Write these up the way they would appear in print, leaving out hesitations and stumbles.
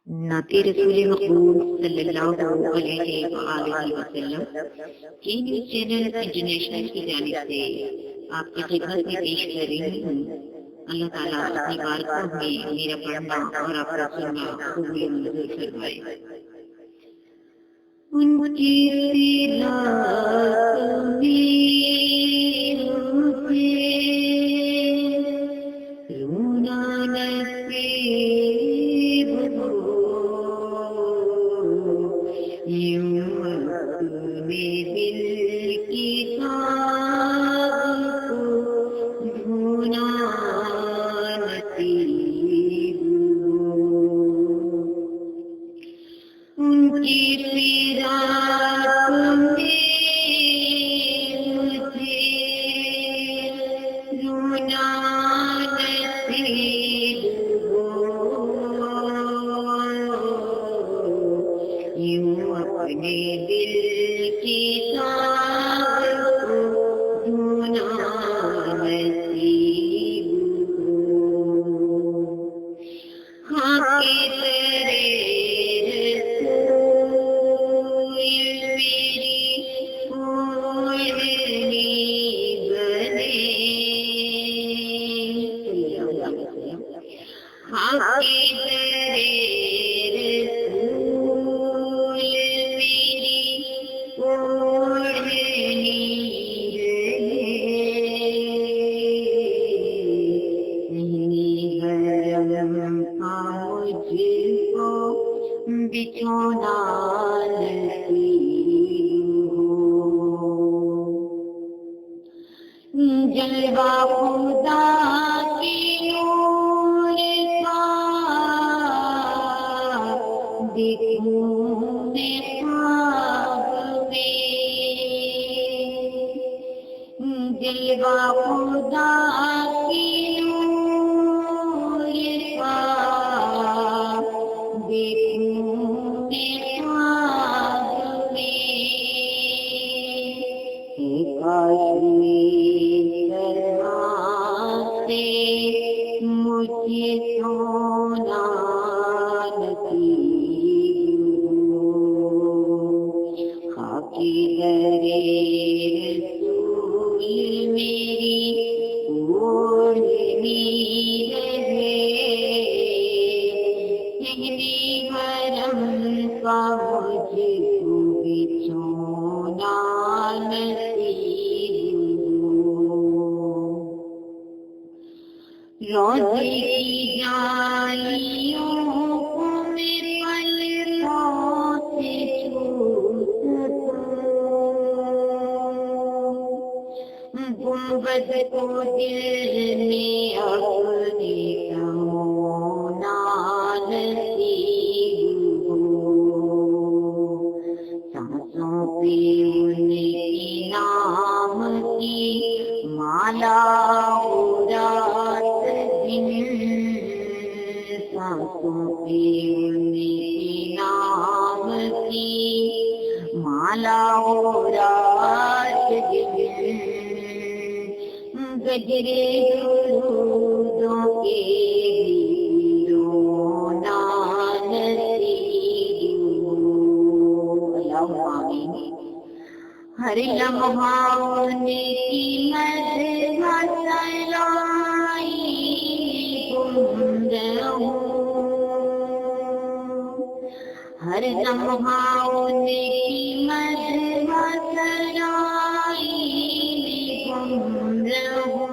نعت رسول مقبول صلی اللہ علیہ وآلہ وسلم کی نیوز چینل انٹرنیشنل کی جانب سے آپ کی خدمت میں پیش کر رہی ہوں۔ اللہ تعالیٰ اپنی بارگاہ میں میرا پڑھنا اور آپ کا سننا قبول منظور فرمائے۔ ان کی رات میں رونا نصیب ہو، یوں اپنے دل کی تاب کو ڈھونڈنا نصیب ہو۔ ان کی فراق میں مجھے رونا نصیب ہو، یوں اپنے دل کی تاب کو ڈھونڈنا نصیب ہو۔ ہاں تیرے بچھونا نصیب ہو، جلوہ خدا کی نور کا دیکھوں میں خواب میں، جلوہ خدا کی نور کا دیکھوں میں خواب میں، کاش مجھے سونا نصیب ہو، خاکی درے رسول میری اوڑھنی رہے، ہجری حرم کا مجھ کو بچھونا نصیب ہو۔ روزے کی جالیوں کو میں پلکوں سے چھو سکوں، گنبد کو دل میں اپنے سمونا نصیب ہو، سانسوں پہ ان کے نام کی مالا رات دن، سانسوں پہ ان کے نام کی مالا رات دن، گجرے درودوں کے رونا نصیب ہو۔ اللہم آمین۔ ہر لمحہ ان کی مدح سرائی گم رہوں، ہر لمحہ ان کی مدح سرائی گم رہوں،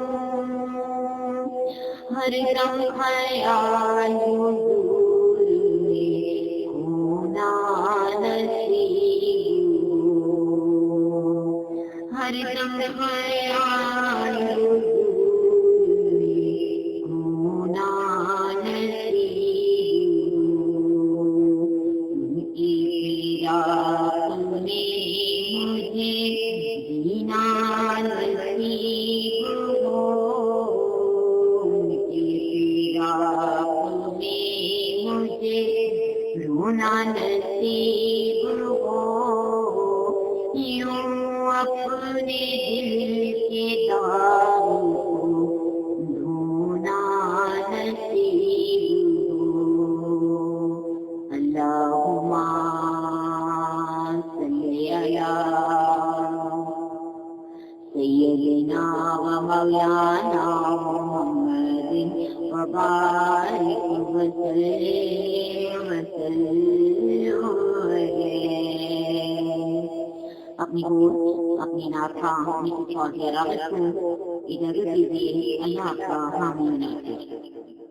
ہر دم خیال حضور میں کھونا نصیب ہو، ہر دم خیال حضور میں کھونا نصیب ہو۔ ان کی رات میں مجھے جینا نصیب ہو، ان کی رات میں مجھے رونا نصیب ہو، یوں اپنے دل کے داغ کو ڈھونڈنا نصیب ہو۔ مولانا محمد وبارك وسلم علیہ۔ اپنی گود، اپنی ناکھا، اپنی کچھ اور رکھوں، ادھر دیجیے اللہ کا حامی ناصر۔